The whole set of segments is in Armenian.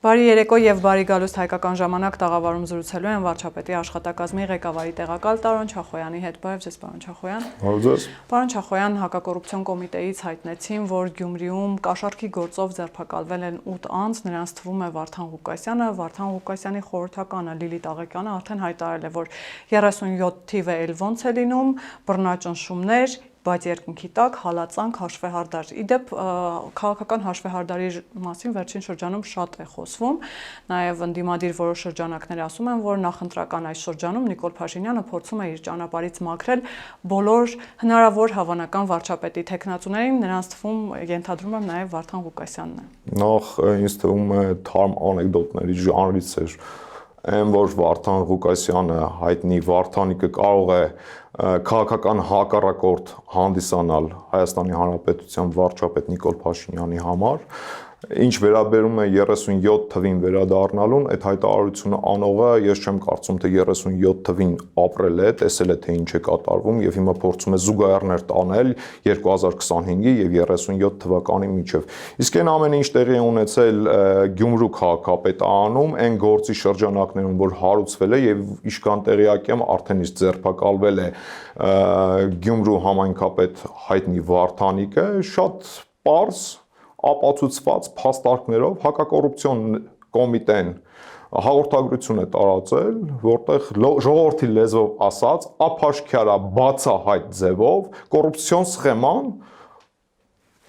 Բարի երեկո եւ բարի գալուստ հայկական ժամանակ տաղավարում զրուցելու են վարչապետի աշխատակազմի ղեկավարի տեղակալ Տարոն Չախոյանի հետ։ Բարև ձեզ, պարոն Չախոյան։ Բարև ձեզ։ Պարոն Չախոյան, հակակոռուպցիոն կոմիտեից հայտնեցին, որ Գյումրիում կաշառքի գործով ձերբակալվել են 8 անձ, նրանց թվում է Վարդան Ղուկասյանը, Վարդան Ղուկասյանի խորհրդականը Լիլիթ Աղեկյանը արդեն հայտարարել է, որ 37 թիվը էլ ոնց է լինում, բռնաճնշումներ, բայց երկնքի տակ հալածանք հաշվեհարդար։ Իդեպ քաղաքական հաշվեհարդարի մասին վերջին շրջանում շատ է խոսվում, նաև ընդդիմադիր որոշ շրջանակներ ասում են, որ նախընտրական այս շրջանում Նիկոլ Փաշինյանը փորձում է իր ճանապարհից մաքրել բոլոր հնարավոր հավանական վարչապետի թեկնածուներին, նրանց թվում ենթադրում եմ նաև Վարդան Ղուկասյանն է։ Նախ ինձ թվում է թարմ անեկդոտների ժանրից էր այն, որ Վարդան Ղուկասյանը հայտնի Վարդանիկը կարող է քաղաքական հակառակորդ հանդիսանալ Հայաստանի Հանրապետության վարչապետ Նիկոլ Փաշինյանի համար, ինչ վերաբերում է 37 թվին վերադառնալուն, այդ հայտարարությունը անողը ես չեմ կարծում, թե 37 թվին ապրել է, տեսել է թե ինչ է կատարվում եւ հիմա փորձում է զուգահեռներ տանել 2025-ի եւ 37 թվականի միջև։ Իսկ այն ամենը ինչ տեղի է ունեցել Գյումրու քաղաքապետարանում, այն գործի շրջանակներում, որ հարուցվել է եւ իշքան տեղյակ եմ, արդեն իսկ ձերբակալվել է Գյումրու համայնքապետ հայտնի Վարդանիկը, շատ պարզ ապացուցված փաստարկներով հակակոռուպցիոն կոմիտեն հաղորդագրություն է տարածել, որտեղ ժողովրդի լեզվով ասած ափաշքյարա բացահայտ ձևով կոռուպցիոն սխեման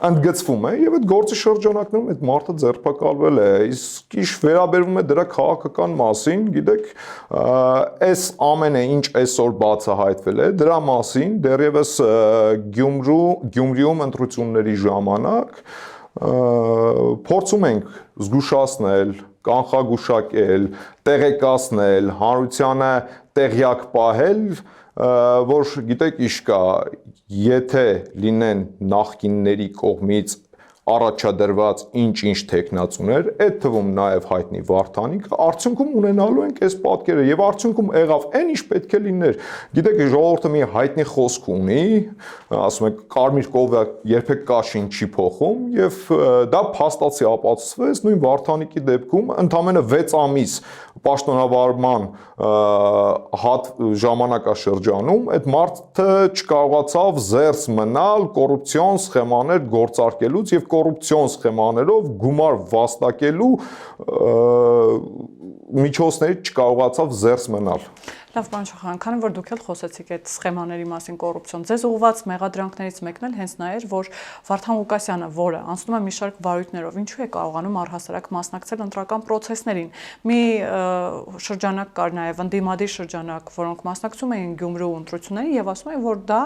ընդգծվում է եւ այդ գործի շրջանակներում այդ մարդը ձերբակալվել է, իսկ ինչ վերաբերվում է դրա քաղաքական մասին, գիտեք, այս ամենը ինչ այսօր բացահայտվել է, դրա մասին դեռևս Գյումրիում ընտրությունների ժամանակ փորձում ենք զգուշացնել, կանխագուշակել, տեղեկացնել, հանրությանը տեղյակ պահել, որ գիտեք ինչ կա, եթե լինեն նախկինների կողմից առաջադրված ինչ-ինչ թեկնածուներ, այդ թվում նաև հայտնի Վարդանիկը, արդյունքում ունենալու ենք այս պատկերը եւ արդյունքում եղավ այն ինչ պետք է լիներ։ Գիտեք, ժողովուրդը մի հայտնի խոսք ունի, ասում են կարմիր կովյակ երբեք կաշին չի փոխում եւ դա փաստացի ապացուցվեց նույն Վարդանիկի դեպքում ընդամենը 6 ամիս պաշտոնավարման ժամանակաշրջանում այդ մարդը չկարողացավ զերծ մնալ կոռուպցիոն սխեմաներ գործարկելուց եւ կոռուպցիոն սխեմաներով գումար վաստակելու միջոցներից չկարողացավ զերծ մնալ։ Լավ, պարոն Չախոյան, քանի որ դուք էլ խոսեցիք այդ սխեմաների մասին կոռուպցիոն, ձեզ ուղղված մեղադրանքներից մեկն էլ հենց նա էր, որ Վարդան Ղուկասյանը, որը անցնում է մի շարք վարույթներով, ինչու է կարողանում առհասարակ մասնակցել ընտրական պրոցեսներին։ Մի շրջանակ կար նաև ընդդիմադիր շրջանակ, որոնք մասնակցում էին Գյումրու ընտրություններին եւ ասում են, որ դա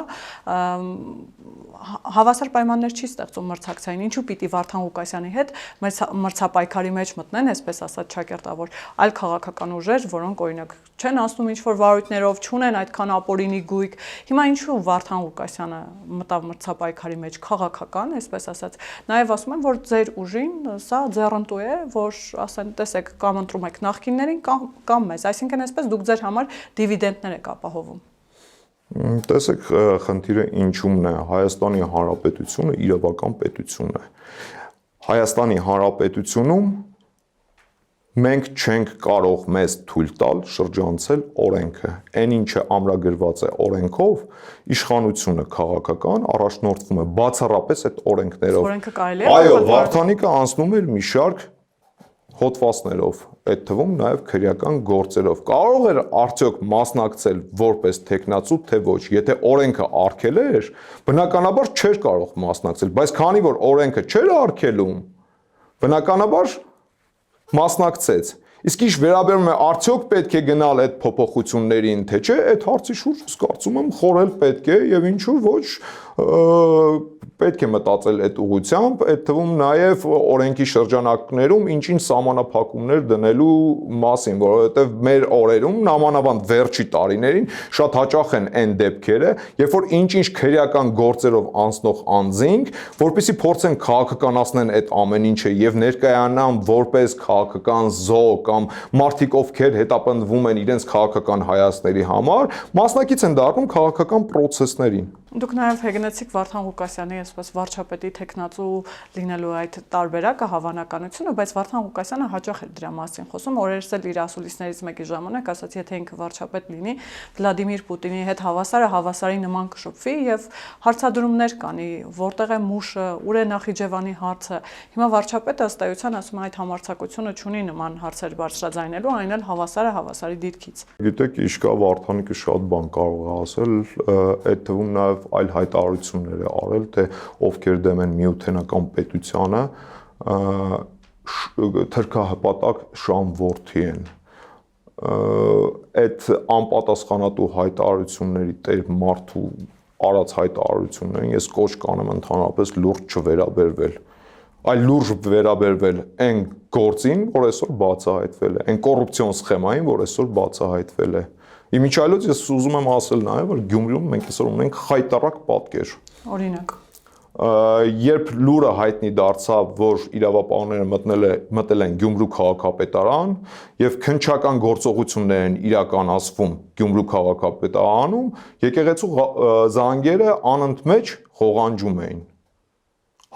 հավասար պայմաններ չի ստեղծում մրցակցային, ինչու պիտի Վարդան Ղուկասյանի հետ մրցապայքարի մեջ մտնեն, այսպես ասած ճակերտավոր այլ քաղաքական ուժեր, որոնք օրինակ չեն ասում ինչ-որ վարույթներով, չունեն այդքան ապօրինի գույք։ Հիմա ինչու Վարդան Ղուկասյանը մտավ մրցապայքարի մեջ քաղաքական, այսպես ասած։ Նաև ասում են, որ ձեր ուժին սա ձեռնտու է, որ ասեն, տեսեք, կամ ընտրում եք նախկիններին կամ մեզ, այսինքն այսպես դուք ձեր համար դիվիդենդներ եք ապահովում։ Տեսեք, խնդիրը ինչումն է, Հայաստանի Հանրապետությունը իրավական պետություն է։ Հայաստանի Հանրապետությունում մենք չենք կարող մեզ թույլ տալ շրջանցել օրենքը։ Այն ինչը ամրագրված է օրենքով, իշխանությունը քաղաքական առաջնորդվում է բացառապես այդ օրենքներով։ Օրենքը կարելի է։ Այո, Վարդանիկը անցնում էր մի շարք հոդվածներով, այդ թվում նաև քրեական գործերով։ Կարող էր արդյոք մասնակցել որպես թեկնածու, թե ոչ, եթե օրենքը արգելել էր, բնականաբար չէր կարող մասնակցել, բայց քանի որ օրենքը չէր արգելում, բնականաբար մասնակցեց։ Իսկ ինչ վերաբերում է արդյոք պետք է գնալ այդ փոփոխություններին, թե չէ, այդ հարցի շուրջ ես կարծում եմ խորել պետք է եւ ինչու ոչ պետք է մտածել այդ ուղղությամբ, այդ թվում նաև օրենքի շրջանակներում ինչ-ինչ սահմանափակումներ դնելու մասին, որովհետև մեր օրերում նամանավանդ վերջի տարիներին շատ հաճախ են այն դեպքերը, երբ որ ինչ-ինչ քրեական գործերով անցնող անձինք, որպեսզի փորձեն քաղաքականացնեն այդ ամեն ինչը եւ ներկայանան որպես քաղաքական զոհ կամ մարդիկ, ովքեր հետապնդվում են իրենց քաղաքական հայացքների համար, մասնակից են դառնում քաղաքական պրոցեսներին։ Դուք նաև հեգնեցիք Վարդան Ղուկասյանի այսպես վարչապետի տեխնացու լինելու այդ տարբերակը հավանականությունը, բայց Վարդան Ղուկասյանը հաճախ էր դրա մասին խոսում, օրերս էլ իր ասուլիսներից մեկի ժամանակ ասաց, եթե ինքը վարչապետ լինի, Վլադիմիր Պուտինի հետ հավասարի նման կշփվի եւ հարցադրումներ կանի, որտեղ է մուշը, ուր է Նախիջևանի հարցը։ Հիմա վարչապետը ըստ էության ասում է այդ համարձակությունը չունի նման հարցեր բարձրաձայնելու, այն էլ հավասարի դիրքից։ Գիտեք, իշկա Վարդանիկը շատ բան կարող է ասել, այդ թվում նաև այլ հայտարարություններ է արել, թե ովքեր դեմ են միութենական պետությանը, թրքահպատակ Շամ որդի են։ Այդ անպատասխանատու հայտարարությունների տեր մարդու արած հայտարարություններին ես կոչ կանեմ ընդհանրապես լուրջ չվերաբերվել, այլ լուրջ վերաբերվել այն գործին, որ այսօր բացահայտվել է, այն կոռուպցիոն սխեմային, որ այսօր բացահայտվել է։ Իմիջիայլոց ես ուզում եմ ասել նաև, որ Գյումրիում մենք այսօր ունենք խայտառակ պատկեր։ Օրինակ, երբ լուրը հայտնի դարձավ, որ իրավապահները մտել են Գյումրու քաղաքապետարան եւ քննչական գործողություններ են իրականացվում Գյումրու քաղաքապետարանում, եկեղեցու զանգերը անընդմեջ խողանջում էին։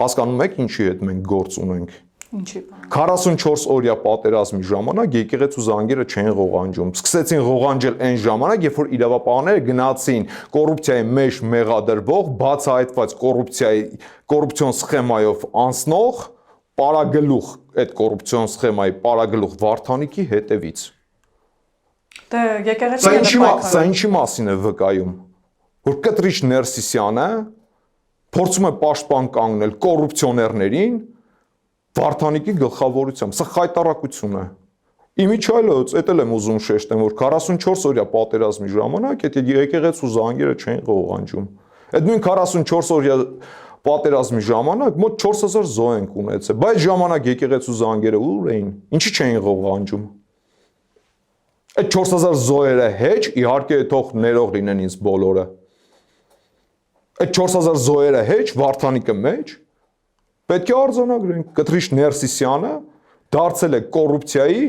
Հասկանում եք ինչի հետ մենք գործ ունենք։ ինչի՞։ 44 օրյա պատերազմի ժամանակ եկեղեցու զանգերը չեն ղողանջում։ Սկսեցին ղողանջել այն ժամանակ, երբ որ իրավապահները գնացին կոռուպցիայի մեջ մեղադրվող, բացահայտված կոռուպցիոն սխեմայով անցնող պարագլուխ, այդ կոռուպցիոն սխեմայի պարագլուխ Վարդանիկի հետևից։ Դե եկեղեցին Սա ինչի մասին է վկայում, որ Կտրիչ Ներսիսյանը փորձում է պաշտպան կանգնել կոռուպցիոներներին Վարդանիկի գլխավորությամբ, սա խայտառակություն է։ Իմիջիայլոց, էդ էլ եմ ուզում շեշտեմ, որ 44 օրյա պատերազմի ժամանակ այդ եկեղեցու զանգերը չեն ղողանջում։ Այդ նույն 44 օրյա պատերազմի ժամանակ մոտ 4000 զոհ են ունեցել, բայց ժամանակ եկեղեցու զանգերը ուր էին, ինչի չէին ղողանջում։ Այդ 4000 զոհերը հեչ, իհարկե թող ներող լինեն ինձ բոլորը։ Այդ 4000 զոհերը հեչ, Վարդանիկը մեջ պետք է արձանագրենք, Կտրիչ Ներսիսյանը դարձել է կոռուպցիայի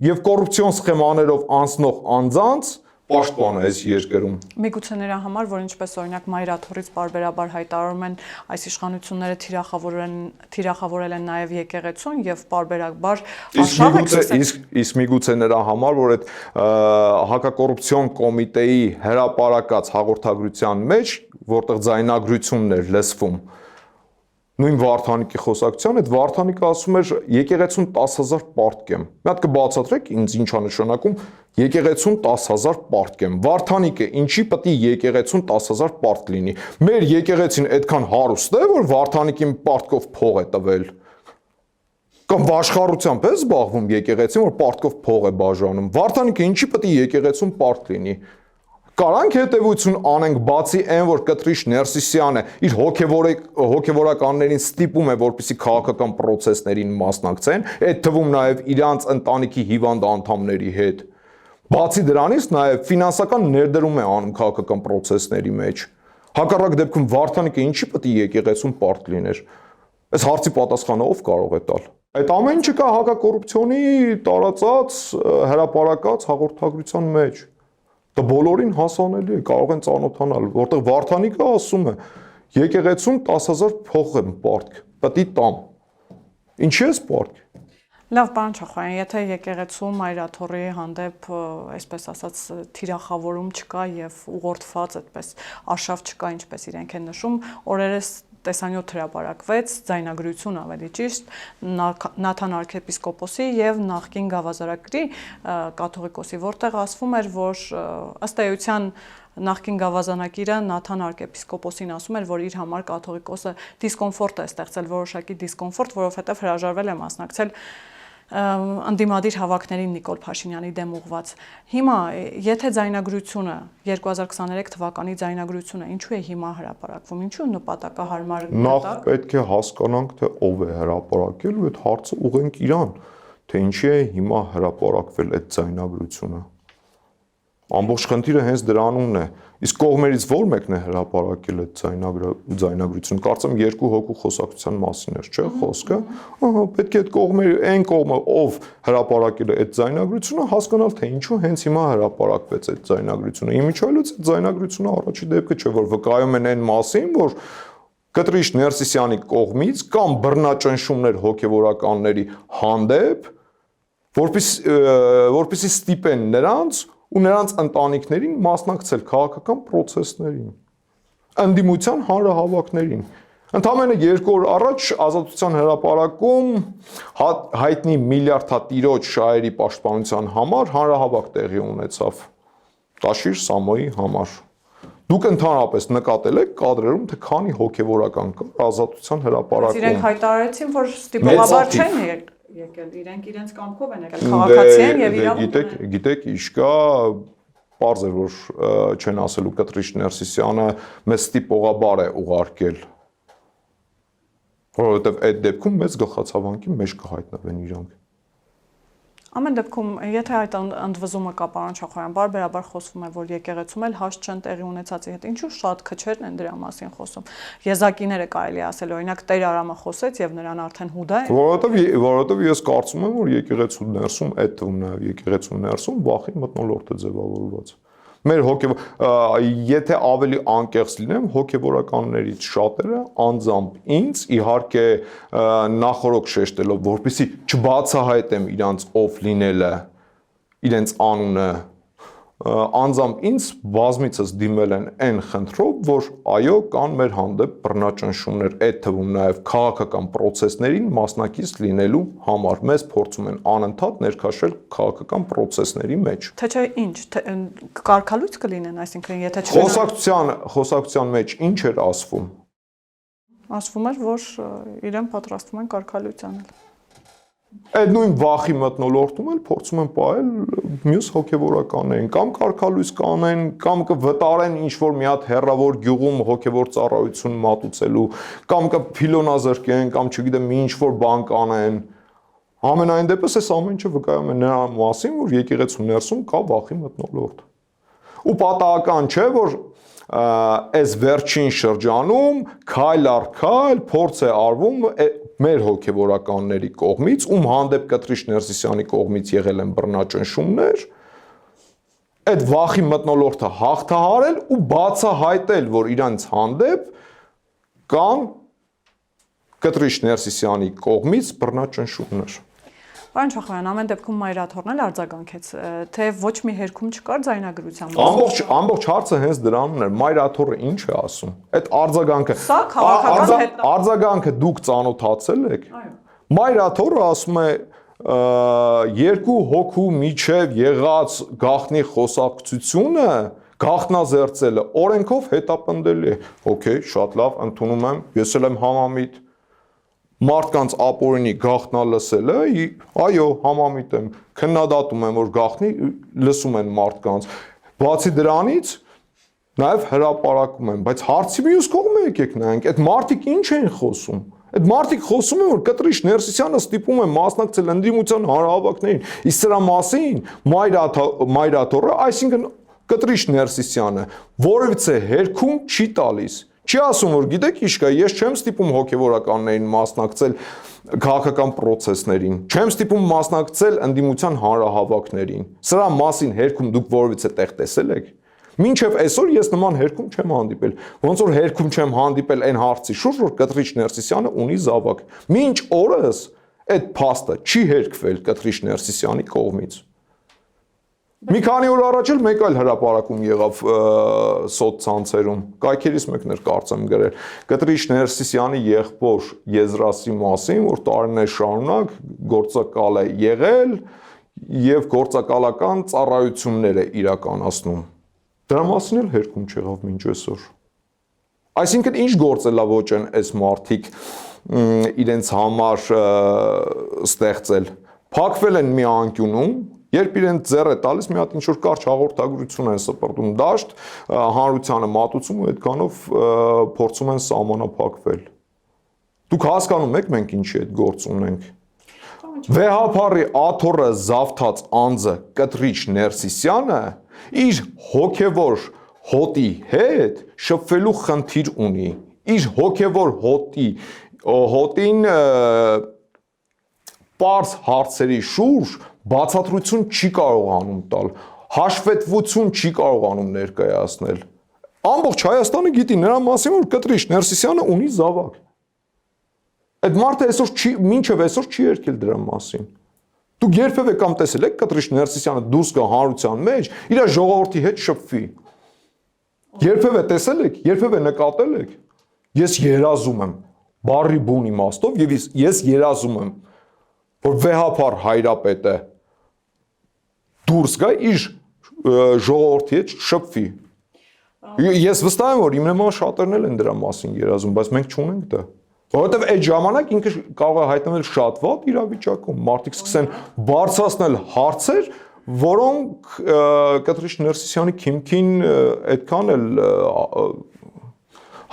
եւ կոռուպցիոն սխեմաներով անցնող անձանց պաշտպանը այս երկրում։ Միգուցե նրա համար, որ ինչպես օրինակ Մայրաթորից բարբերաբար հայտարարում են, այս իշխանությունները թիրախավորել են նաև եկեղեցուն եւ բարբերաբար իսկ միգուցե նրա համար, որ այդ հակակոռուպցիոն կոմիտեի հրապարակած հաղորդագրության մեջ, որտեղ ձայնագրությունն էր լսվում, նույն Վարդանիկի խոսակցության, այդ Վարդանիկը ասում էր եկեղեցուն 10000 պարտքեմ։ Մի հատ կբացատրեք ինձ ինչա նշանակում եկեղեցուն 10000 պարտքեմ։ Վարդանիկը ինչի պետք է եկեղեցուն 10000 պարտք լինի։ Մեր եկեղեցին այդքան հարուստ է, որ Վարդանիկին պարտքով փող է տվել։ Կամ վաշխառությամբ է զբաղվում եկեղեցին, որ պարտքով փող է բաժանում։ Վարդանիկը ինչի պետք է եկեղեցուն պարտք լինի։ Կարանք հետևություն անենք բացի այն, որ Կտրիչ Ներսիսյանը իր հոգևորականներին ստիպում է, որպեսզի քաղաքական պրոցեսներին մասնակցեն, այդ թվում նաև իրանց ընտանիքի հիվանդ անդամների հետ։ Բացի դրանից նաև ֆինանսական ներդրում է անում քաղաքական պրոցեսների մեջ։ Հակառակ դեպքում Վարդանիկը ինչի պետք է եկեղեցուն պարտք լիներ։ Այս հարցի պատասխանը ով կարող է տալ։ Այդ ամեն ինչը կա հակակոռուպցիոնի տարածած հրապարակած հաղորդագրության մեջ։ Դա բոլորին հասանելի է, կարող են ծանոթանալ, որտեղ Վարդանիկը ասում է, եկեղեցուն 10000 փող եմ պարտք, պետք է տամ։ Ինչի՞ է պարտք։ Լավ, պարոն Չախոյան, եթե եկեղեցու Մայրաթորի հանդեպ, այսպես ասած, թիրախավորում չկա եւ ուղղորդված այդպես արշավ չկա, ինչպես իրենք են նշում, օրերս տեսանյութ հրապարակվեց, ձայնագրություն ավելի ճիշտ, Նաթան arczepiskopos-ի եւ նախկին գավազարակրի կաթողիկոսի, որտեղ ասվում էր, որ ըստ էության նախկին գավազանակիրը Նաթան arczepiskopos-ին ասում էր, որ իր համար կաթողիկոսը դիսկոմֆորտ է ստեղծել, որոշակի դիսկոմֆորտ, որովհետեւ հրաժարվել է մասնակցել ընդդիմադիր հավաքներին Նիկոլ Փաշինյանի դեմ ուղված։ Հիմա, եթե ձայնագրությունը 2023 թվականի ձայնագրությունը ինչու է հիմա հրապարակվում, ինչու նպատակահարմար Նախ պետք է հասկանանք, թե ով է հրապարակել ու այդ հարցը ուղենք իրան, թե ինչի է հիմա հրապարակվել այդ ձայնագրությունը։ Ամբողջ խնդիրը հենց դրանումն է։ Իսկ կողմերից ո՞ր մեկն է հրապարակել այդ ձայնագրությունը։ Կարծեմ երկու հոգու խոսակցության մասին էր, չէ՞, խոսքը։ Ահա, պետք է այդ կողմերը, այն կողմը, ով հրապարակել է այդ ձայնագրությունը, հասկանալ, թե ինչու հենց հիմա հրապարակվեց այդ ձայնագրությունը։ Իմիջիայլոց այդ ձայնագրությունը առաջի դեպքը չէ, որ վկայում են այն մասին, որ Կտրիչ Ներսիսյանի կողմից կամ բռնաճնշումներ հոգևորականների հանդեպ, որպեսզի ստիպեն նրանց ու նրանց ընտանիքներին մասնակցել քաղաքական process-ներին, ընդդիմության հանրահավաքներին։ Ընդամենը 2 օր առաջ Ազատության հրապարակում հայտնի միլիարդատիրոջ շահերի պաշտպանության համար հանրահավաք տեղի ունեցավ Տաշիր Սամոյի համար։ Դուք ընդհանրապես նկատել եք կադրերում, թե քանի հոգևորական կար Ազատության հրապարակում։ Իրենք հայտարարեցին, որ ստիպողաբար չեն եկել, իրենք իրենց կամքով են եկել, քաղաքացի են եւ իրավունք ունեն։ Գիտեք, ինչ կա, պարզ է, որ չեն ասելու Կտրիչ Ներսիսյանը մեզ ստիպողաբար է ուղարկել, որովհետեւ այդ դեպքում մեծ գլխացավանքի մեջ կհայտնվեն իրանք։ Ամեն դեպքում, եթե այդ ընդվզումը կա պարոն Չախոյան, բարբերաբար խոսվում է, որ եկեղեցում էլ հաստ չեն տեղի ունեցածի հետ, ինչու շատ քչերն են դրա մասին խոսում։ Եզակիները կարելի ասել, օրինակ Տեր Արամը խոսեց եւ նրան արդեն հուդա է։ Որովհետեւ ես կարծում եմ, որ եկեղեցու ներսում, այդ թվում նաեւ եկեղեցու ներսում վախի մթնոլորտ է ձևավորված։ Մեր եթե ավելի անկեղծ լինեմ, հոգևորականներից շատերը անձամբ ինձ իհարկե նախորոք շեշտելով, որպեսզի չբացահայտեմ իրանց ով լինելը, իրենց անունը, անձամբ ինձ բազմիցս դիմել են այն խնդրով, որ այո, կան մեր հանդեպ բռնաճնշումներ, այդ թվում նաև քաղաքական process-ներին մասնակից լինելու համար։ Մեզ փորձում են անընդհատ ներքաշել քաղաքական process-ների մեջ։ Թե չէ ինչ, կարգալույց կլինեն, այսինքն եթե խոսակցության մեջ ինչ էր ասվում։ Ասվում էր, որ իրեն պատրաստվում են կարգալույց անել։ Այդ նույն վախի մթնոլորտում էլ փորձում են պահել մյուս հոգևորականներին, կամ կարգալույս կանեն, կամ կվտարեն ինչ-որ մի հատ հեռավոր գյուղում հոգևոր ծառայություն մատուցելու, կամ կփիլոնազրկեն, կամ չգիտեմ ինչ-որ բան կանեն։ Ամենայն դեպս այս ամեն ինչը վկայում է նրա մասին, որ եկեղեցու ներսում կա վախի մթնոլորտ։ Ու պատահական չէ, որ այս վերջին շրջանում քայլ առ քայլ փորձ է արվում մեր հոգևորականների կողմից, ում հանդեպ Կտրիչ Ներսիսյանի կողմից եղել են բռնաճնշումներ, այդ վախի մթնոլորտը հաղթահարել ու բացահայտել, որ իրանց հանդեպ կան Կտրիչ Ներսիսյանի կողմից բռնաճնշումներ։ Պարոն Չախոյան, ամեն դեպքում Մայրաթորն էլ արձագանքեց, թե ոչ մի հերքում չկար ձայնագրության։ Ամբողջ հարցը հենց դրանն էր, Մայրաթորը ինչ է ասում։ Այդ արձագանքը։ Սա քաղաքական հետ։ Արձագանքը դուք ծանոթացել եք։ Այո։ Մայրաթորը ասում է երկու հոգու միջև եղած գաղտնի խոսակցությունը գաղտնազերծելը օրենքով հետապնդելի է։ Okay, շատ լավ, ընդունում եմ, ես էլ եմ համամիտ։ Մարդկանց ապօրինի գաղտնալսելը, այո, համամիտ եմ, քննադատում եմ, որ գաղտնի լսում են մարդկանց։ Բացի դրանից, նաև հրապարակում են, բայց հարցի մյուս կողմը եկեք նայենք, այդ մարդիկ ինչ են խոսում։ Այդ մարդիկ խոսում են, որ Կտրիչ Ներսիսյանը ստիպում է մասնակցել ընդդիմության հանրահավաքներին։ Իսկ սրա մասին Մայրաթորը, այսինքն Կտրիչ Ներսիսյանը, որևիցե հերքում չի տալիս։ Չի ասում, որ գիտեք ինչ կա, ես չեմ ստիպում հոգևորականներին մասնակցել քաղաքական process-ներին, չեմ ստիպում մասնակցել ընդդիմության հանրահավաքներին։ Սրա մասին հերքում դուք որևիցե տեղ տեսել եք։ Մինչև այսօր ես նման հերքում չեմ հանդիպել։ Ոնց որ հերքում չեմ հանդիպել այն հարցի շուրջ, որ Կտրիչ Ներսիսյանը ունի զավակ։ Մինչ օրս այդ փաստը չի հերքվել Կտրիչ Ներսիսյանի կողմից։ Մի քանի օր առաջ էլ մեկ այլ հրապարակում եղավ սոցցանցերում, կայքերից մեկն էր կարծեմ գրել, Կտրիչ Ներսիսյանի եղբոր Եզրասի մասին, որ տարիներ շարունակ գործակալ է եղել եւ գործակալական ծառայություններ է իրականացնում։ Դրա մասին էլ հերքում չեղավ մինչ այսօր։ Այսինքն ինչ գործելավոճ են այս մարդիկ իրենց համար ստեղծել։ Փակվել են մի անկյունում, երբ իրենց ձեռ է տալիս մի հատ ինչ-որ կարճ հաղորդագրություն են սպրտում դաշտ, հանրությանը մատուցում ու այդքանով փորձում են սահմանափակվել։ Դուք հասկանում եք մենք ինչի այդ գործ ունենք։ Վեհափարի աթոռը զավթած անձը Կտրիչ Ներսիսյանը իր հոգևոր հոտի հետ շփվելու խնդիր ունի, իր հոգևոր հոտին պարզ հարցերի շուրջ բացատրություն չի կարողանում տալ, հաշվետվություն չի կարողանում ներկայացնել։ Ամբողջ Հայաստանը գիտի նրա մասին, որ Կտրիշ Ներսիսյանը ունի զավակ։ Այդ մարդը այսօր մինչև այսօր չի երգել դրա մասին։ Դուք երբևէ կամ տեսել եք Կտրիշ Ներսիսյանը դուրս գա հանրության մեջ, իր ժողովրդի հետ շփվի։ Երբևէ տեսել եք, երբևէ նկատել եք։ Ես երազում եմ, բառի բուն իմաստով, եւ ես երազում եմ, որ վեհապար հայրապետը դուրս գա իր ժողովրդի հետ շփվի։ Ես վստահ եմ, որ իմ նման շատերն են դրա մասին երազում, բայց մենք չունենք դա։ Որովհետև այդ ժամանակ ինքը կարող է հայտնվել շատ վատ իրավիճակում, մարդիկ սկսեն բարձրացնել հարցեր, որոնք Կտրիշ Ներսիսյանի քիմքին այդքան էլ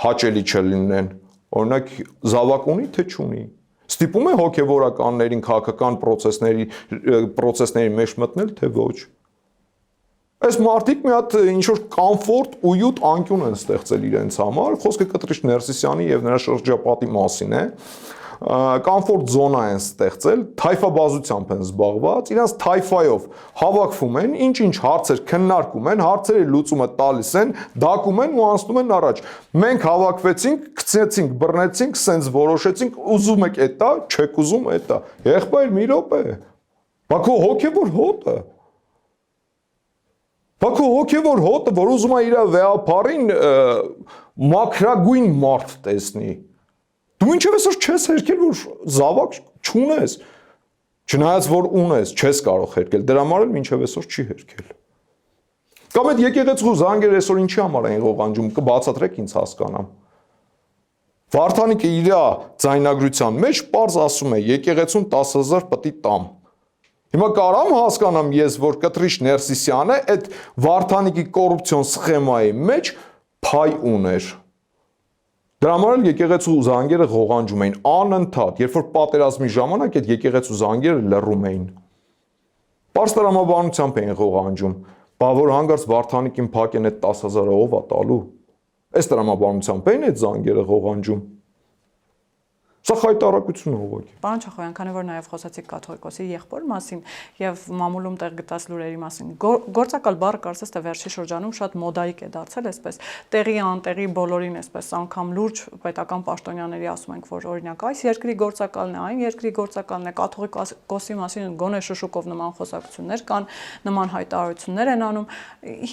հաճելի չլինեն։ Օրինակ զավակ ունի թե չունի։ Ստիպում է հոգևորականներին քաղաքական պրոցեսների մեջ մտնել թե ոչ։ Այս մարդիկ մի հատ ինչ-որ կոմֆորտ ու յուտ անկյուն են ստեղծել իրենց համար, խոսքը Կտրիշ Ներսիսյանի եւ նրա շրջապատի մասին է, կոմֆորտ զոնա են ստեղծել, թայֆաբազությամբ են զբաղված, իրանց թայֆայով հավաքվում են, ինչ-ինչ հարցեր քննարկում են, հարցերի լուծումը տալիս են, դակում են ու անցնում են առաջ։ Մենք հավաքվեցինք, գցեցինք, բռնեցինք, սենց որոշեցինք, ուզում եք էտա, չեք ուզում էտա։ Եղբայր մի րոպե։ Բա քո հոգևոր հոտը Բաքու հոգևոր հոտը, որ ուզում է իր վեհապարին մաքրագույն մարդ տեսնի։ Դու ինչև այսօր չես հերքել, որ զավակ չունես, չնայած որ ունես, չես կարող հերքել, դրա համար էլ մինչև այսօր չի հերքել։ Կամ այդ եկեղեցու զանգերը այսօր ինչի համար են ղողանջում, կբացատրեք ինձ հասկանամ։ Վարդանիկը իր ձայնագրության մեջ պարզ ասում է, եկեղեցուն 10,000 պտի տամ։ Հիմա կարամ հասկանամ ես, որ Կտրիշ Ներսիսյանը այդ Վարդանիկի կոռուպցիոն սխեմայի մեջ փայ ուներ։ Դրա համար էլ եկեղեցու զանգերը ղողանջում էին անընդհատ, երբ որ պատերազմի ժամանակ այդ եկեղեցու զանգերը լռում էին։ Պարզ տրամաբանությամբ էին ղողանջում, բա որ հանգարց Վարդանիկին փակեն այդ 10,000-ը ով է տալու։ Այս տրամաբանությամբ էին այդ զանգերը ղողանջում։ Սա խայտարակություն է ուղղակի։ Պարոն Չախոյան, քանի որ նաև խոսեցիք կաթողիկոսի եղբոր մասին եւ մամուլում տեղ գտած լուրերի մասին, գործակալ բառը կարծես թե վերջի շրջանում շատ մոդայիկ է դարձել, այսպես տեղի անտեղի բոլորին այսպես անգամ լուրջ պետական պաշտոնյաների ասում ենք, որ օրինակ այս երկրի գործակալն է, այն երկրի գործակալն է, կաթողիկոսի մասին գոնե շշուկով նման խոսակցություններ կան, նման հայտարարություններ են անում։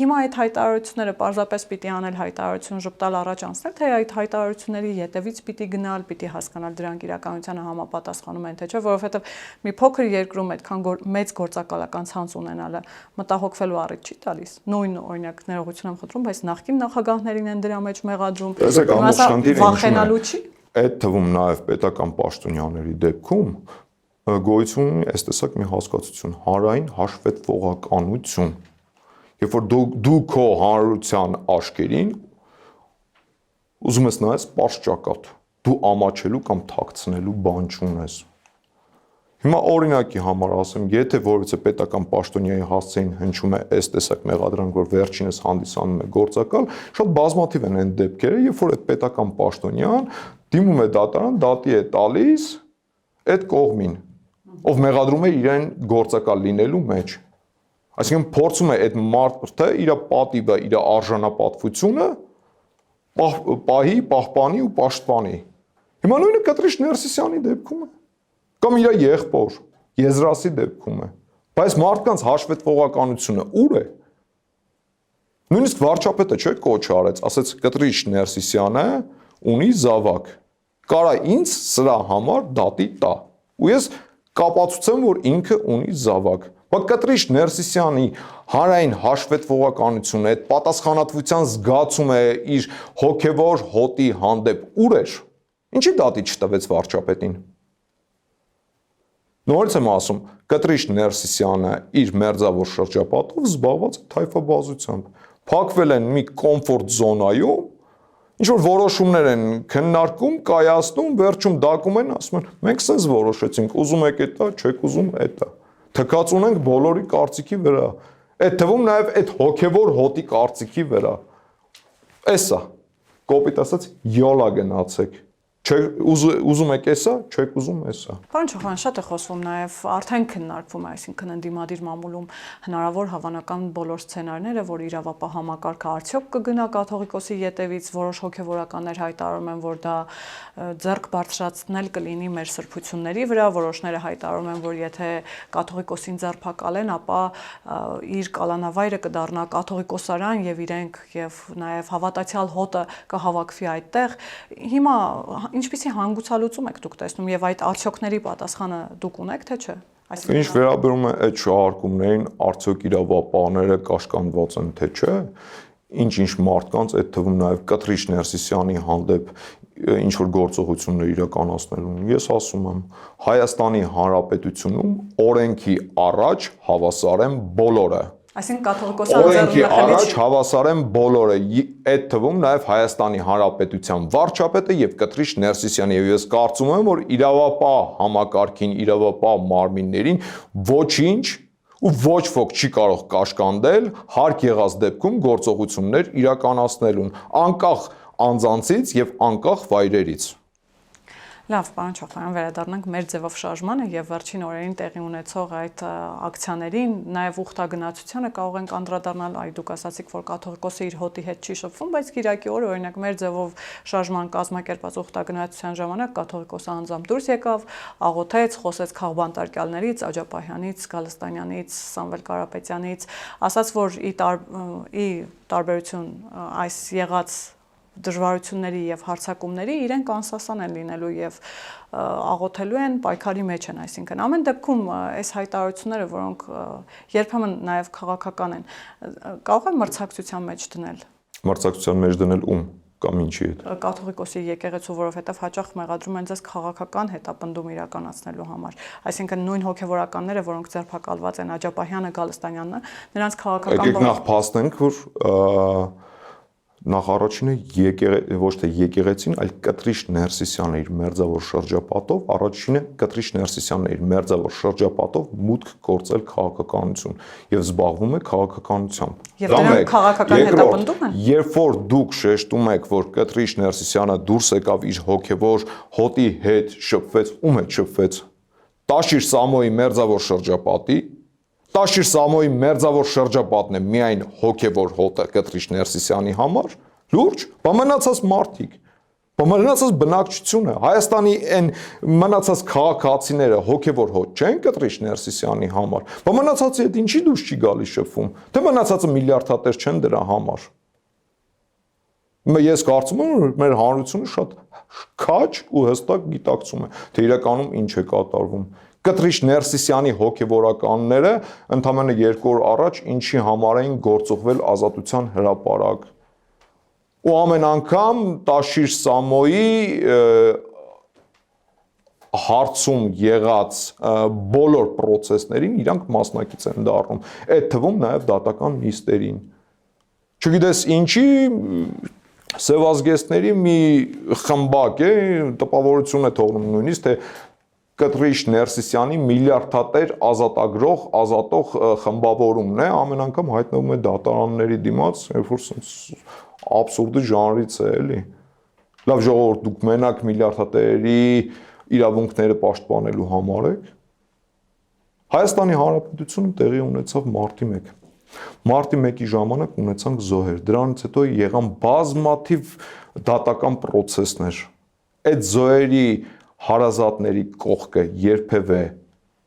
Հիմա այդ հայտարարությունները պարզապես պիտի անել հայտարարություն ժպտալ առաջ անցնել, թե այդ հայտարարությունների ետևից պիտի գնալ, պիտի հասկանալ դրանք իրականությանը համապատասխանում են թե չէ, որովհետև մի փոքր երկրում այդքան մեծ գործակալական ցանց ունենալը մտահոգվելու առիթ չի տալիս։ Նույն օրինակ ներողություն եմ խնդրում, բայց նախկին նախագահներին են դրա մեջ մեղադրում։ Վախենալու չի։ Այդ թվում նաև պետական պաշտոնյաների դեպքում գոյություն ունի այս տեսակ մի հասկացություն՝ հանրային հաշվետվողականություն։ Երբ որ դու քո հանրության աշկերին ուզում ես նայես պարզ ճակատ, դու ամաչելու կամ թաքցնելու բան չունես։ Հիմա օրինակի համար ասեմ, եթե որևէ պետական պաշտոնյայի հասցեին հնչում է այս տեսակ մեղադրանք, որ վերջինս հանդիսանում է գործակալ, շատ բազմաթիվ են այն դեպքերը, երբ որ այդ պետական պաշտոնյան դիմում է դատարան, դատի է տալիս այդ կողմին, ով մեղադրում է իրեն գործակալ լինելու մեջ։ Այսինքն փորձում է այդ մարդը իր պատիվը, իր արժանապատվությունը պահի, պահպանի ու պաշտպանի։ Հիմա նույնը Կտրիշ Ներսիսյանի դեպքում է, կամ իր եղբոր, Եզրասի դեպքում է, բայց մարդկանց հաշվետվողականությունը ուր է։ Նույնիսկ վարչապետը չէ կոչ արեց, ասեց Կտրիշ Ներսիսյանը ունի զավակ, կարա ինձ սրա համար դատի տա, ու ես կապացուցեմ, որ ինքը ունի զավակ։ Բայց Կտրիշ Ներսիսյանի հանրային հաշվետվողականությունը, այդ պատասխանատվության զգացումը իր հոգևոր հոտի հանդեպ ուր էր։ Ինչի դատի չտվեց վարչապետին։ Նորից եմ ասում, Կտրիշ Ներսիսյանը իր մերձավոր շրջապատով զբաղված է թայֆաբազությամբ։ Փակվել են մի կոմֆորտ զոնայում, ինչ որ որոշումներ են քննարկում, կայացնում, վերջում դակում են, ասում են, մենք սենց որոշեցինք, ուզում եք էտա, չեք ուզում էտա։ Թքած ունենք բոլորի կարծիքի վրա։ Այդ թվում նաև այդ հոգևոր հոտի կարծիքի վրա։ Էսա, կոպիտ ասած, յոլա գնացեք։ Ուզում եք էսա, չեք ուզում էսա։ Պարոն Չոխյան, շատ է խոսվում նաև արդեն քննարկվում է, այսինքն ընդդիմադիր մամուլում հնարավոր հավանական բոլոր սցենարները, որ իրավապահ համակարգը արդյոք կգնա կաթողիկոսի ետևից, որոշ հոգևորականներ հայտարարում են, որ դա ձեռք բարձրացնել կլինի մեր սրբությունների վրա, որոշները հայտարարում են, որ եթե կաթողիկոսին ձերբակալեն, ապա իր կալանավայրը կդառնա կաթողիկոսարան եւ իրենք եւ նաև հավատացյալ հոտը կհավաքվի այդտեղ։ Հիմա ինչպիսի հանգուցալուծում եք դուք տեսնում եւ այդ արդյոքների պատասխանը դուք ունեք թե չէ։ Ինչ վերաբերում է այդ շահարկումներին, արդյոք իրավապահները կաշկանդված են թե չէ, ինչ մարդկանց, այդ թվում նաև Կտրիչ Ներսիսյանի հանդեպ ինչ որ գործողություններ իրականացնելուն։ Ես ասում եմ, Հայաստանի Հանրապետությունում օրենքի առաջ հավասար են բոլորը։ Այսինքն կաթողիկոսական օրենքի առաջ հավասար են բոլորը, այդ թվում նաև Հայաստանի Հանրապետության վարչապետը եւ Կտրիչ Ներսիսյանը, եւ ես կարծում եմ, որ իրավապահ համակարգին, իրավապահ մարմիններին ոչինչ ու ոչ ոք չի կարող կաշկանդել հարկ եղած դեպքում գործողություններ իրականացնելուն, անկախ անձանցից եւ անկախ վայրերից։ Լավ, պարոն Չոխյան, վերադառնանք մեր ձևով շարժմանը եւ վերջին օրերին տեղի ունեցող այդ ակցիաներին, նաեւ ուխտագնացությանը կարող ենք անդրադառնալ, այ դուք ասացիք, որ կաթողիկոսը իր հոտի հետ չի շփվում, բայց Կիրակի օրը օրինակ մեր ձևով շարժման կազմակերպած ուխտագնացության ժամանակ կաթողիկոսը անձամբ դուրս եկավ, աղոթեց, խոսեց քաղբանտարկյալներից, Աջապահյանից, Գալստանյանից, Սամվել Կարապետյանից, ասաց, որ ի տարբերություն այս եղած դժվարությունների եւ հարձակումների իրենք անսասան են լինելու եւ աղոթելու են, պայքարի մեջ են, այսինքն ամեն դեպքում այս հայտարարությունները, որոնք երբեմն նաեւ քաղաքական են, կարող են մրցակցության մեջ դնել։ Մրցակցության մեջ դնել ում կամ ինչի հետ։ Կաթողիկոսի եկեղեցու, որովհետեւ հաճախ մեղադրում են ձեզ քաղաքական հետապնդում իրականացնելու համար։ Այսինքն նույն հոգեվորականները, որոնք ձերբակալված են, Աջապահյանը, Գալստանյանը, նրանց քաղաքական Եկեք նախ փաստենք, որ նախ առաջինը ոչ թե եկեղեցին, այլ Կտրիչ Ներսիսյանը իր մերձավոր շրջապատով, առաջինը Կտրիչ Ներսիսյանն իր մերձավոր շրջապատով մուտք գործել քաղաքականություն եւ զբաղվում է քաղաքականությամբ։ Եվ դրանք քաղաքական հետապնդում են։ Երբ որ դուք շեշտում եք, որ Կտրիչ Ներսիսյանը դուրս եկավ իր հոգեվոր հոտի հետ շփվեց, ում հետ շփվեց։ Տաշիր Սամոյի մերձավոր շրջապատի Տաշիր Սամոյի մերձավոր շրջապատն է միայն հոգևոր հոտը Կտրիչ Ներսիսյանի համար, լուրջ, բա մնացած մարդիկ, բա մնացած բնակչությունը, Հայաստանի այն մնացած քաղաքացիները հոգևոր հոտ չեն Կտրիչ Ներսիսյանի համար, բա մնացածի հետ ինչի դուրս չի գալիս շփվում, թե մնացածը միլիարդատեր չեն դրա համար։ Ես կարծում եմ, որ մեր հանրությունը շատ քաջ ու հստակ գիտակցում է, թե իրականում ինչ է կատարվում։ Կտրիչ Ներսիսյանի հոգևորականները ընդամենը 2 օր առաջ ինչի համար էին գործողվել Ազատության հրապարակ։ Ու ամեն անգամ Տաշիր Սամոյի հարցում եղած բոլոր process-ներին իրանք մասնակից են դառնում։ Այդ թվում նաև դատական նիստերին։ Չգիտես ինչի սևազգեստների մի խմբակ է, տպավորություն է թողնում նույնիսկ, թե Կտրիչ Ներսիսյանի միլիարդատեր ազատող խմբավորումն է, ամեն անգամ հայտնվում է դատարանների դիմաց, երբ որ աբսուրդի ժանրից է, էլի։ Լավ ժողովուրդ, դուք մենակ միլիարդատերի իրավունքները պաշտպանելու համար եք։ Հայաստանի Հանրապետությունում տեղի ունեցավ մարտի 1։ Մարտի 1-ի ժամանակ ունեցանք զոհեր, դրանից հետո եղան բազմաթիվ դատական process-ներ։ Այդ զոհերի հարազատների կողքը երբևէ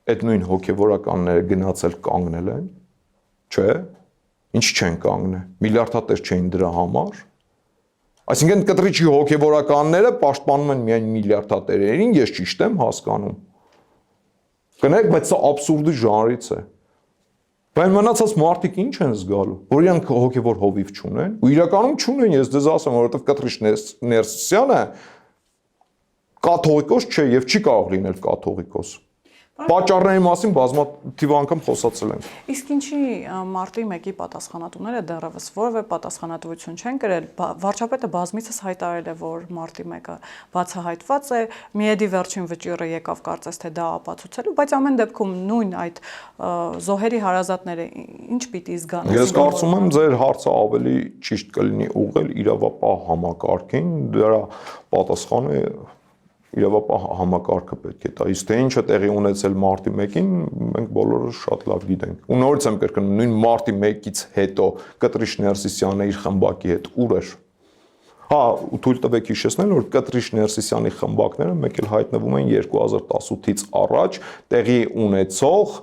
այդ նույն հոգևորականները գնացել կանգնել են, չէ, ինչ չեն կանգնել, միլիարդատեր չէին դրա համար, այսինքն Կտրիչի հոգևորականները պաշտպանում են միայն միլիարդատերերին, ես ճիշտ եմ հասկանում, կներեք, բայց սա աբսուրդի ժանրից է, բայց մնացած մարդիկ ինչ են զգալու, որ իրանք հոգևոր հովիվ չունեն, ու իրականում չունեն, ես դեզ ասեմ, որովհետև Կտրիչ Ներսիսյանը կաթողիկոս չէ եւ չի կարող լինել կաթողիկոս։ Պատճառների մասին բազմաթիվ անգամ խոսացել ենք։ Իսկ ինչի մարտի 1-ի պատասխանատուները դեռևս որևէ պատասխանատվություն չեն կրել, վարչապետը բազմիցս հայտարարել է, որ մարտի 1-ը բացահայտված է, միեդի վերջին վճիռը եկավ կարծես թե դա ապացուցելու, բայց ամեն դեպքում նույն այդ զոհերի հարազատները ինչ պիտի զգան։ Ես կարծում եմ ձեր հարցը ավելի ճիշտ կլինի ուղղել իրավապահ համակարգին, դրա պատասխանը իրավապահ համակարգը պետք է տա։ Իսկ թե ինչը տեղի ունեցել մարտի 1-ին, մենք բոլորս շատ լավ գիտենք։ Ու նորից եմ կրկնում, նույն մարտի 1-ից հետո Կտրիշ Ներսիսյանը իր խմբակի հետ ուր էր։ Հա, ու թույլ տվեք հիշեցնել, որ Կտրիշ Ներսիսյանի խմբակները մեկ էլ հայտնվում են 2018-ից առաջ տեղի ունեցող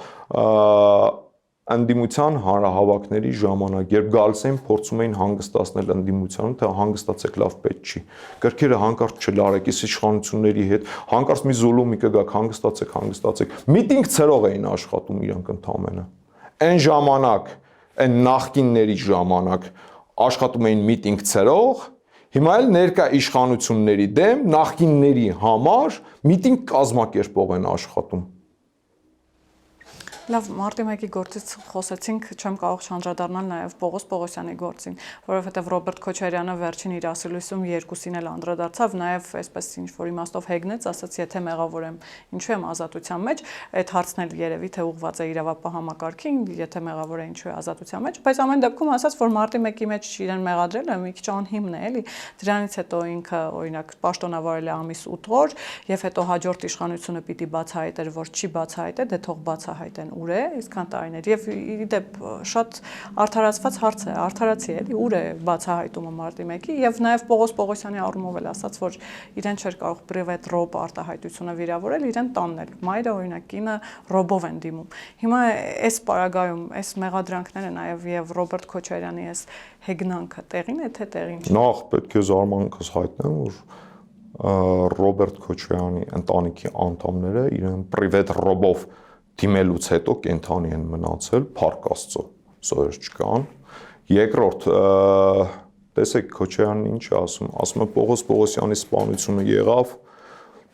ընդդիմության հանրահավաքների ժամանակ, երբ գալիս էին փորձում էին հանգստացնել ընդդիմությանը, թե հանգստացեք լավ պետք չի։ Կրքերը հանկարծ չլարեք, իսկ իշխանությունների հետ հանկարծ մի զուլումի կգաք, հանգստացեք։ Միտինգ ցերող էին աշխատում իրանք ընդամենը։ Այն ժամանակ, այն նախկինների ժամանակ աշխատում էին միտինգ ցերող, հիմա էլ ներկա իշխանությունների դեմ նախկինների համար միտինգ կազմակերպող են աշխատում։ Լավ, մարտի 1-ի գործից խոսեցինք, չեմ կարող չանդրադառնալ նաև Պողոս Պողոսյանի գործին, որովհետև Ռոբերտ Քոչարյանը վերջին իր ասելույցում երկուսին էլ անդրադարձավ, նաև այսպես ինչ-որ իմաստով հեգնեց, ասաց, եթե մեղավոր եմ, ինչու եմ ազատության մեջ, այդ հարցն էլ երևի թե ուղղված է իրավապահ համակարգին, եթե մեղավոր է, ինչու է ազատության մեջ, բայց ամեն դեպքում ասաց, որ մարտի 1-ի մեջ իրեն մեղադրելը մի քիչ անհիմն է, էլի, դրանից հետո ինքը օրինակ պաշտոնավարել է ամիս 8 օր, եւ հետո հաջորդ իշխանությունը պիտի բացահայտեր, որ չի բացահայտել, դե թող բացահայտեն ուր է, այսքան տարիներ եւ իդեպ շատ արդարացված հարց է, արդարացի է, էլի ուր է բացահայտումը մարտի 1-ի եւ նաեւ Պողոս Պողոսյանի առումով էլ ասաց, որ իրեն չէր կարող պրիվետ ռոբ արտահայտությունը վիրավորել, իրեն տաննել։ Մայրը օրինակ կինը ռոբով են դիմում։ Հիմա այս պարագայում, այս մեղադրանքները նաեւ եւ Ռոբերտ Քոչարյանի այս հեգնանքը տեղին է թե տեղին չէ։ Նախ պետք է զարմանքս հայտնեմ, որ Ռոբերտ Քոչարյանի ընտանիքի անդամները իրեն պրիվետ ռոբով դիմելուց հետո կենթանի են մնացել, փառք Աստծո, սոյեր չկան։ Երկրորդ, տեսեք Քոչարյանն ինչ է ասում է Պողոս Պողոսյանի սպանությունը եղավ,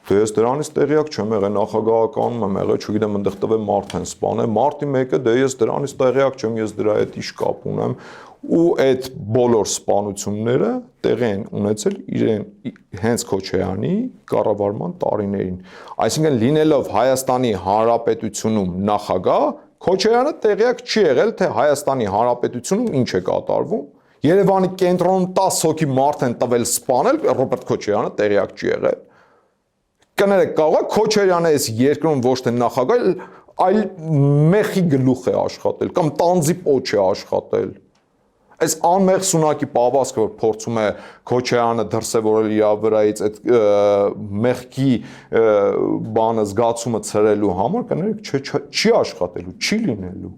դե ես դրանից տեղյակ չեմ եղել, նախագահականում եմ եղել, չգիտեմ, այնտեղ տվե մարդ են սպանել, մարտի 1-ը դե ես դրանից տեղյակ չեմ, ես դրա հետ ինչ կապ ունեմ, ու այդ բոլոր սպանությունները տեղի են ունեցել իրեն հենց Քոչարյանի կառավարման տարիներին։ Այսինքն լինելով Հայաստանի Հանրապետությունում նախագահ, Քոչարյանը տեղյակ չի եղել, թե Հայաստանի Հանրապետությունում ինչ է կատարվում։ Երևանի կենտրոնում 10 հոգի մարդ են տվել սպանել, Ռոբերտ Քոչարյանը տեղյակ չի եղել։ Կներեք, կարող է Քոչարյանը այս երկրում ոչ թե նախագահ, այլ մեխի գլուխ է աշխատել կամ տանձի պոչ է աշխատել։ Այս անմեղ սունակի պավազքը, որ փորձում է Քոչարյանը դրսևորել իր վրայից այդ մեղքի բանը զգացումը ցրելու համար, կներեք, չի աշխատելու, չի լինելու։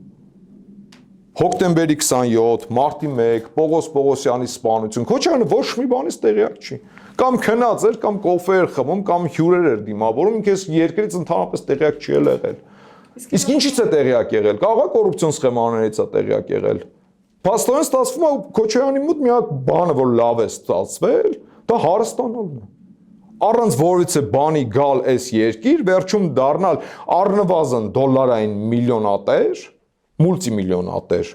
Հոկտեմբերի 27, մարտի 1, Պողոս Պողոսյանի սպանություն, Քոչարյանը ոչ մի բանից տեղյակ չի։ Կամ քնած էր, կամ կոֆե էր խմում, կամ հյուրեր էր դիմավորում, ինքս երկրից ընդհանրապես տեղյակ չի եղել։ Իսկ ինչից է տեղյակ եղել։ Կարող է կոռուպցիոն սխեմաներից է տեղյակ եղել։ Փաստորեն ստացվում է Քոչարյանի մոտ մի հատ բանը, որ լավ է ստացվել, դա հարստանալն է։ Առանց որևիցե բանի գալ այս երկիր, վերջում դառնալ առնվազն դոլարային միլիոնատեր, մուլտիմիլիոնատեր։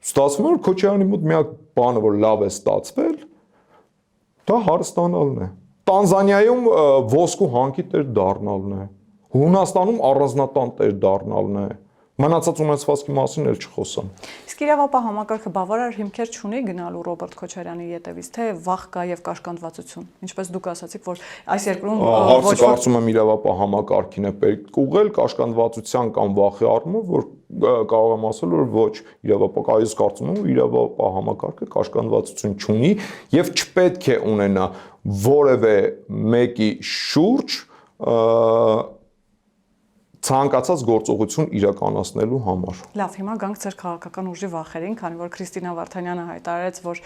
Ստացվում է, որ Քոչարյանի մոտ մի հատ բանը, որ լավ է ստացվել, դա հարստանալն է։ Տանզանիայում ոսկու հանքի տեր դառնալն է։ Հունաստանում առանձնատան տեր դառնալն է։ Մնացած ունեցվածքի մասին էլ չխոսամ։ Իսկ իրավապահ համակարգը բավարար հիմքեր չունի գնալու Ռոբերտ Քոչարյանի ետևից, թե վախ կա եւ կաշկանդվածություն։ Ինչպես դուք ասացիք, որ այս երկրում ոչ կարծում եմ իրավապահ համակարգին է պետք ուղղել կաշկանդվածության կամ վախի առումով, որ կարող եմ ասել, որ ոչ իրավապահ, այս կարծում եմ իրավապահ համակարգը կաշկանդվածություն չունի եւ չպետք է ունենա որևէ մեկի շուրջ ցանկացած գործողություն իրականացնելու համար։ Լավ, հիմա գանք ձեր քաղաքական ուժի վախերին, քանի որ Քրիստինա Վարդանյանը հայտարարեց, որ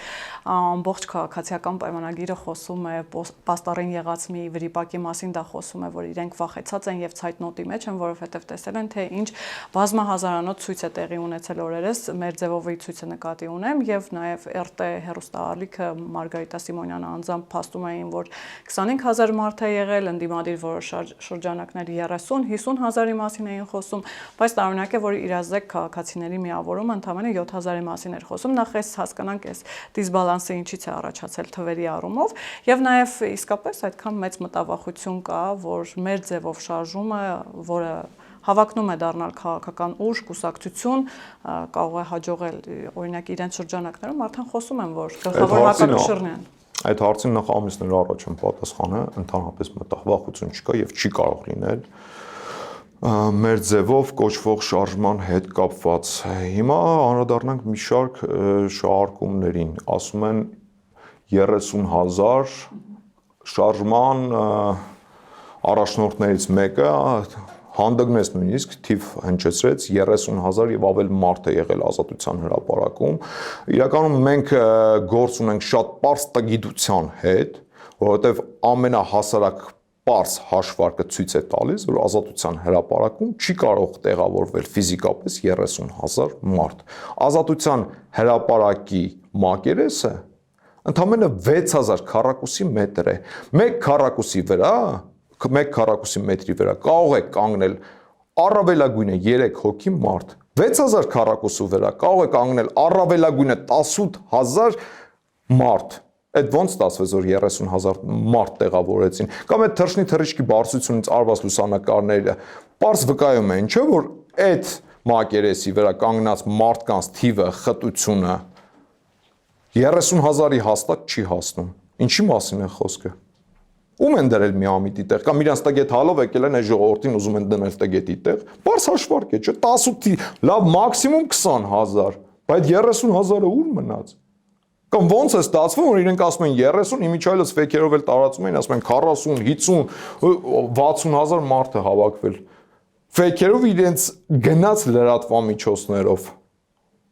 ամբողջ քաղաքացիական պայմանագիրը խոսում է պաստառին եղած մի վրիպակի մասին, դա խոսում է, որ իրենք վախեցած են եւ ցայտնոտի մեջ են, որովհետեւ տեսել են, թե ինչ բազմահազարանոց ցույց է տեղի ունեցել օրերս, մեր ձևովի ցույցը նկատի ունեմ եւ նաեւ ՌՏ հեռուստաալիքը Մարգարիտա Սիմոնյանը անձամբ փաստում էին, որ 25000 մարդ է եղել, ընդդիմադիր որոշ շրջանակներ 30-50 հազար 7000-ի մասին էին խոսում, բայց տարօրինակ է, որ իրազեկ քաղաքացիների միավորումը ընդամենը 7000-ի մասին էր խոսում, նախ էս հասկանանք այս դիսբալանսը ինչից է առաջացել թվերի առումով, եւ նաեւ իսկապես այդքան մեծ մտավախություն կա, որ մեր ձևով շարժումը, որը հավակնում է դառնալ քաղաքական ուժ, կուսակցություն, կարող է հաջողել օրինակ իրենց շրջանակներում արդեն խոսում են, որ գլխավոր հակակշիռն են։ Այդ հարցին նախ ամիսներ առաջ եմ պատասխանը, ընդհանրապես մտահոգություն չկա եւ չի կարող լինել մեր ձևով կոչվող շարժման հետ կապված։ Հիմա անդրադառնանք մի շարք շարժումներին, ասում են 30,000 շարժման առաջնորդներից մեկը հանդգնեց նույնիսկ թիվ հնչեցրեց 30,000 եւ ավել մարդ է եղել Ազատության հրապարակում։ Իրականում մենք գործ ունենք շատ պարզ տգիտության հետ, որովհետեւ ամենահասարակ պարզ հաշվարկը ցույց է տալիս, որ Ազատության հրապարակում չի կարող տեղավորվել ֆիզիկապես 30,000 մարդ։ Ազատության հրապարակի մակերեսը ընդամենը 6000 քառակուսի մետր է։ 1 քառակուսի մետրի վրա կարող է կանգնել առավելագույնը 3 հոգի մարդ, 6000 քառակուսու վրա կարող է կանգնել առավելագույնը 18000 մարդ։ Այդ ոնց ստացվեց, որ 30,000 մարդ տեղավորեցին։ Կամ այդ թռչնի թռիչքի բարձրությունից արված լուսանկարները պարզ վկայում են, չէ՞, որ այդ մակերեսի վրա կանգնած մարդկանց թիվը, խտությունը 30,000-ի հաստատ չի հասնում։ Ինչի մասին է խոսքը։ Ում են դրել միամիտի տեղ, կամ իրանց տգետ հալով եկել են այս ժողովրդին ուզում են դնել տգետի տեղ։ Պարզ հաշվարկ է, չէ՞, 18-ի, լավ մաքսիմում 20,000, բայց 30,000-ը ուր մնաց։ Կամ ոնց է ստացվում, որ իրենք ասում են 30, իմիջիայլոց ֆեյքերով էլ տարածում են, ասում են 40, 50, 60,000 մարդ է հավաքվել։ Ֆեյքերով իրենց գնաց լրատվամիջոցներով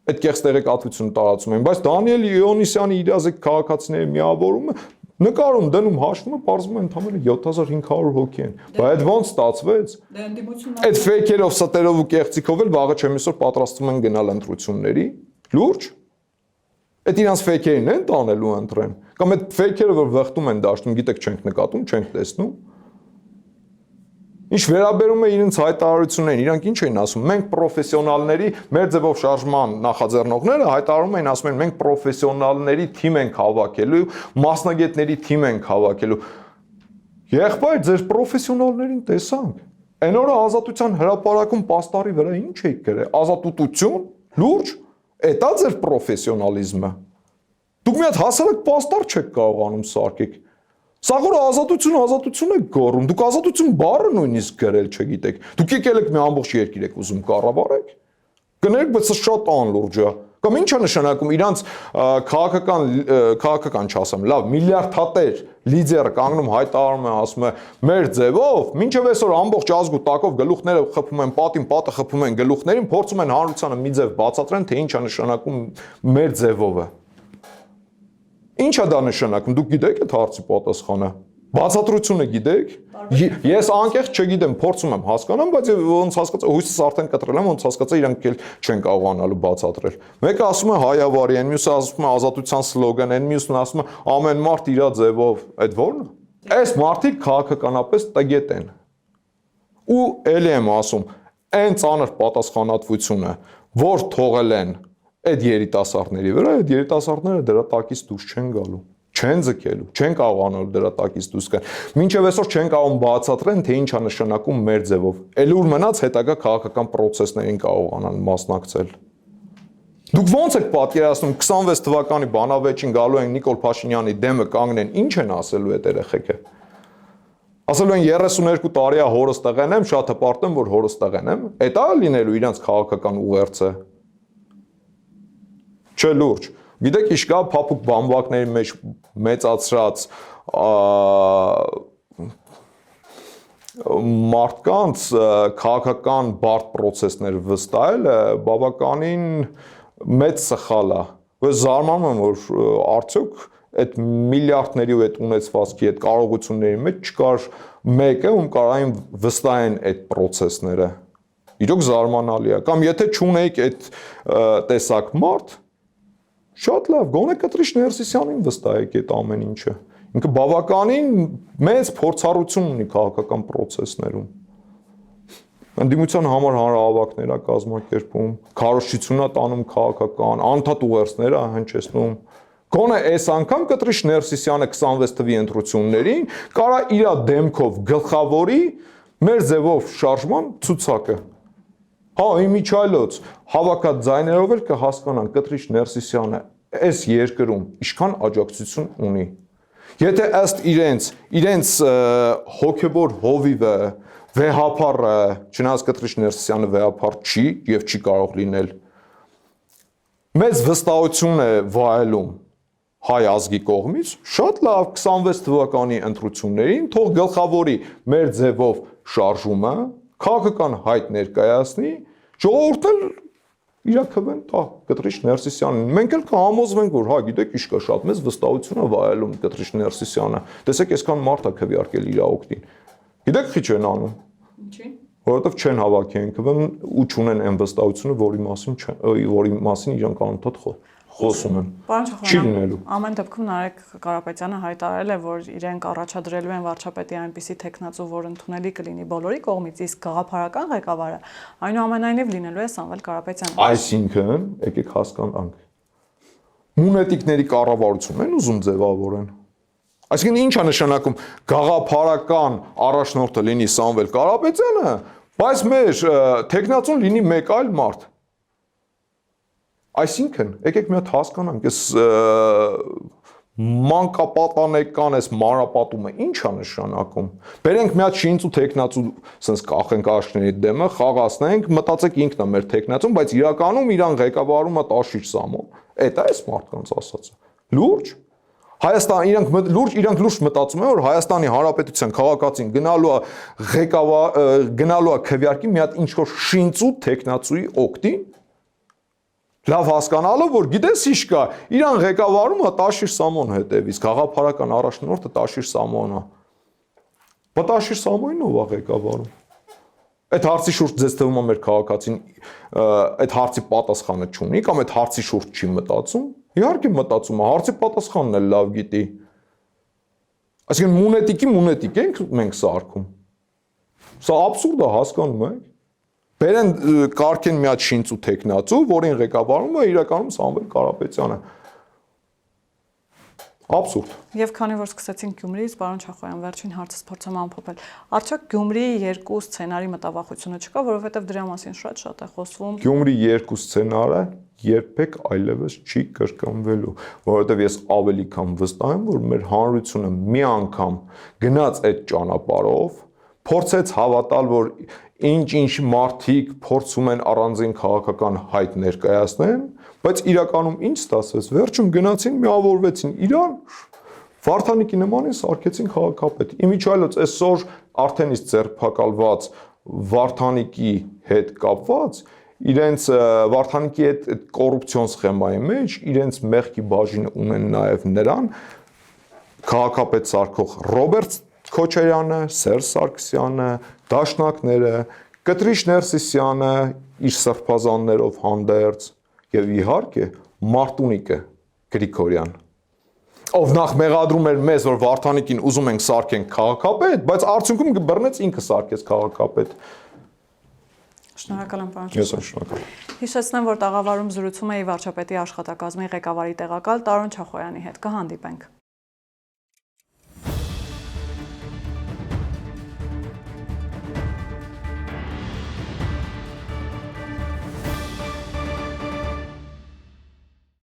այդ կեղծ տեղեկատվությունը տարածում են, բայց Դանիել Իոնիսյանի իրազեկ քաղաքացիների միավորումը նկարում դնում հաշվում է, պարզվում է ընդամենը 7500 հոգի են։ Բայց այդ ոնց ստացվեց։ Այդ ֆեյքերով, ստերով ու կեղծիքով էլ վաղը չեմ այսօր պատրաստվում են գնալ ընտրությունների։ Լուրջ։ Այդ իրանց ֆեյքերին են տանելու ընտրեն։ Կամ այդ ֆեյքերը, որ վխտում են դաշտում, գիտեք, չենք նկատում, չենք տեսնում։ Ինչ վերաբերում է իրենց հայտարարություններին, իրանք ինչ էին ասում։ Մենք պրոֆեսիոնալների, մեր ձևով շարժման նախաձեռնողները հայտարարում էին, ասում են, մենք պրոֆեսիոնալների թիմ ենք հավաքելու, մասնագետների թիմ ենք հավաքելու։ Եղբայր, ձեր պրոֆեսիոնալներին տեսանք։ Այն օրը Ազատության հրապարակում պաստառի վրա ինչ եք գրել։ Ազատություն, լուրջ, էտա ձեր պրոֆեսիոնալիզմը։ Դուք մի հատ հասարակ պաստառ չեք կարողանում սարքեք։ Սա որ ազատություն է գոռում, դուք ազատություն բառը նույնիսկ գրել չգիտեք։ Դուք եկել եք մի ամբողջ երկիր եք ուզում կառավարեք։ Կներեք, բայց սա շատ անլուրջ է։ Կամ ինչ է նշանակում իրանց քաղաքական չասեմ, լավ, միլիարդատեր լիդերը կանգնում հայտարարում է, ասում է, մեր ձևով, մինչև այսօր ամբողջ ազգու տակով գլուխները խփում են, պատին պատը խփում են գլուխներին, փորձում են հանրությանը մի ձև բացատրեն, թե ինչ է նշանակում մեր ձևովը։ Ինչ է դա նշանակում, դուք գիտեք այդ հարցի պատասխանը։ Բացատրությունը գիտեք։ Ես անկեղծ չգիտեմ, փորձում եմ հասկանամ, բայց ոնց հասկացա, հույսս արդեն կտրել եմ, ոնց հասկացա, իրանք էլ չեն կարողանալու բացատրել։ Մեկը ասում է հայավարի, այն մյուսը ասում է ազատության սլոգան, այն մյուսն ասում է ամեն մարդ իր ձևով։ Այդ ո՞րն է։ Այս մարդիկ քաղաքականապես տգետ են։ Ու ելի եմ ասում, այն ծանր պատասխանատվությունը, որ թողել են այդ երիտասարդների վրա, այդ երիտասարդները դրա տակից դուրս չեն գալու, չեն ձգելու, չեն կարողանալու դրա տակից դուրս գալ։ Մինչև այսօր չեն կարող բացատրեն, թե ինչ է նշանակում մեր ձևով։ Էլ ուր մնաց հետագա քաղաքական process-ներին կարողանան մասնակցել։ Դուք ոնց եք պատկերացնում 26 թվականի բանավեճին գալու են Նիկոլ Փաշինյանի դեմը կանգնեն, ինչ են ասելու այդ երեխեքը։ Ասելու են 32 տարի է հորս տղեն եմ, շատ հպարտ եմ, որ հորս տղեն եմ։ Էդ է լինելու իրանց քաղաքական ուղերձը։ Չէ լուրջ։ Գիտեք ինչ կա փափուկ բամբակների մեջ մեծացրած մարդկանց քաղաքական բարդ process-ներ վստահելը բավականին մեծ սխալ է։ Ես զարմանում եմ, որ արդյոք այդ միլիարդների ու այդ ունեցվածքի այդ կարողությունների մեջ չկար մեկը, ում կարային վստահեն այդ process-ները։ Իրոք զարմանալի է։ Կամ եթե չունեիք այդ տեսակ մարդ, շատ լավ, գոնե Կտրիշ Ներսիսյանին վստահեք այդ ամեն ինչը։ Ինքը բավականին մեծ փորձառություն ունի քաղաքական process-ներում։ Ընդդիմության համար հանրահավաքներ է կազմակերպում, քարոզչություն է տանում քաղաքական, անդադ ուղերձներ է հնչեցնում։ Գոնե այս անգամ Կտրիշ Ներսիսյանը 26 թվականի ընտրություններին կարա իր դեմքով գլխավորի մեր ձևով շարժման ցուցակը։ Հա, իմիջայլոց հավաքած ձայներով էլ կհասկանան Կտրիշ Ներսիսյանը այս երկրում ինչքան աջակցություն ունի։ Եթե ըստ իրենց հոգեբոր հովիվը, վեհապարը, չնայած Կտրիշ Ներսիսյանը վեհապար չի եւ չի կարող լինել, մեծ վստահություն է վայելում հայ ազգի կողմից, շատ լավ 26 թվականի ընտրություններին թող գլխավորի մեր ձևով շարժումը, քաղաքական հայտ ներկայացնի, ժողովուրդն էլ իր քվեն տա Կտրիշ Ներսիսյանին։ Մենք էլ կհամոզվենք, որ հա, գիտեք, ինչ կա, շատ մեծ վստահություն է վայելում Կտրիշ Ներսիսյանը։ Տեսեք, այսքան մարդ է քվեարկել իր օգտին։ Գիտեք, քիչ են անում։ Ինչի՞։ Որովհետև չեն հավաքի են քվեն ու չունեն այն վստահությունը, որի մասին իրանք անընդհատ խոսում են։ Պարոն Չի լինելու։ Ամեն դեպքում Նարեկ Կարապետյանը հայտարարել է, որ իրենք առաջադրելու են վարչապետի այնպիսի տեխնացու, որ ընդունելի կլինի բոլորի կողմից, իսկ գաղափարական ղեկավարը այնուամենայնիվ լինելու է Սամվել Կարապետյանը։ Այսինքն, եկեք հասկանանք։ Մունետիկների կառավարությունն են ուզում ձևավորեն։ Այսինքն ի՞նչ է նշանակում գաղափարական առաջնորդը լինի Սամվել Կարապետյանը, բայց մեր տեխնացուն լինի մեկ այլ մարդ։ Այսինքն, եկեք մի հատ հասկանանք, այս մանկապատանեկան այս մանրապատումը ի՞նչ է նշանակում։ Բերենք մի հատ շինծ ու տեխնացու, ասես կախենք աշների դեմը, խաղացնենք, մտածեք ինքն է մեր տեխնացուն, բայց իրականում իրան ղեկավարում է Տաշիր Սամոն։ Էդ է այս մարդկանց ասածը։ Լուրջ։ Հայաստան իրանք լուրջ մտածում են, որ Հայաստանի Հանրապետության քաղաքացին գնալու է քվեարկի մի հատ ինչ-որ շինծու տեխնացուի օգտին։ Լավ հասկանալով, որ գիտես ինչ կա, իրան ղեկավարում է Տաշիր Սամոն հետևից, գաղափարական առաջնորդը Տաշիր Սամոնն է։ Բայց Տաշիր Սամոնին ով է ղեկավարում։ Այդ հարցի շուրջ ձեզ թվում է մեր քաղաքացին այդ հարցի պատասխանը չունի կամ այդ հարցի շուրջ չի մտածում։ Իհարկե մտածում է, հարցի պատասխանն էլ լավ գիտի։ Այսինքն մունետիկ ենք մենք սարքում։ Սա աբսուրդ է, հասկանում եք։ Բերեն կարգեն մի հատ շինծու տեխնացու, որին ղեկավարում է իրականում Սամվել Կարապետյանը։ Աբսուրդ։ Եվ քանի որ սկսեցինք Գյումրիից, պարոն Չախոյան, վերջին հարցս փորձեմ ամփոփել։ Արդյոք Գյումրիի երկու սցենարի մտավախությունը չկա, որովհետև դրա մասին շատ է խոսվում։ Գյումրի երկու սցենարը երբեք այլևս չի կրկնվելու, որովհետև ես ավելի քան վստահ եմ, որ մեր հանրությունը մի անգամ գնաց այդ ճանապարհով, փորձեց հավատալ, որ ինչ մարդիկ փորձում են առանձին քաղաքական հայտ ներկայացնեն, բայց իրականում ինչ ստացվեց, վերջում գնացին միավորվեցին իրար, Վարդանիկի նմանին սարքեցին քաղաքապետ։ Իմիջիայլոց այսօր արդեն իսկ ձերբակալված Վարդանիկի հետ կապված իրենց Վարդանիկի հետ կոռուպցիոն սխեմայի մեջ իրենց մեղքի բաժինը ունեն նաև նրան քաղաքապետ սարքող Ռոբերտ Քոչարյանը, Սերժ Սարգսյանը, Դաշնակները, Կտրիշ Ներսիսյանը իր սրբազաններով հանդերձ եւ իհարկե Մարտունիկը Գրիգորյան, ով նախ մեղադրում էր մեզ, որ Վարդանիկին ուզում ենք սարքենք քաղաքապետ, բայց արդյունքում բռնեց ինքը սարքեց քաղաքապետ։ Շնորհակալ եմ, պարոն Ես շնորհակալ։ Հիշեցնեմ, որ տաղավարում զրուցում էի վարչապետի աշխատակազմի ղեկավարի տեղակալ Տարոն Չախոյանի հետ։ Կհանդիպենք։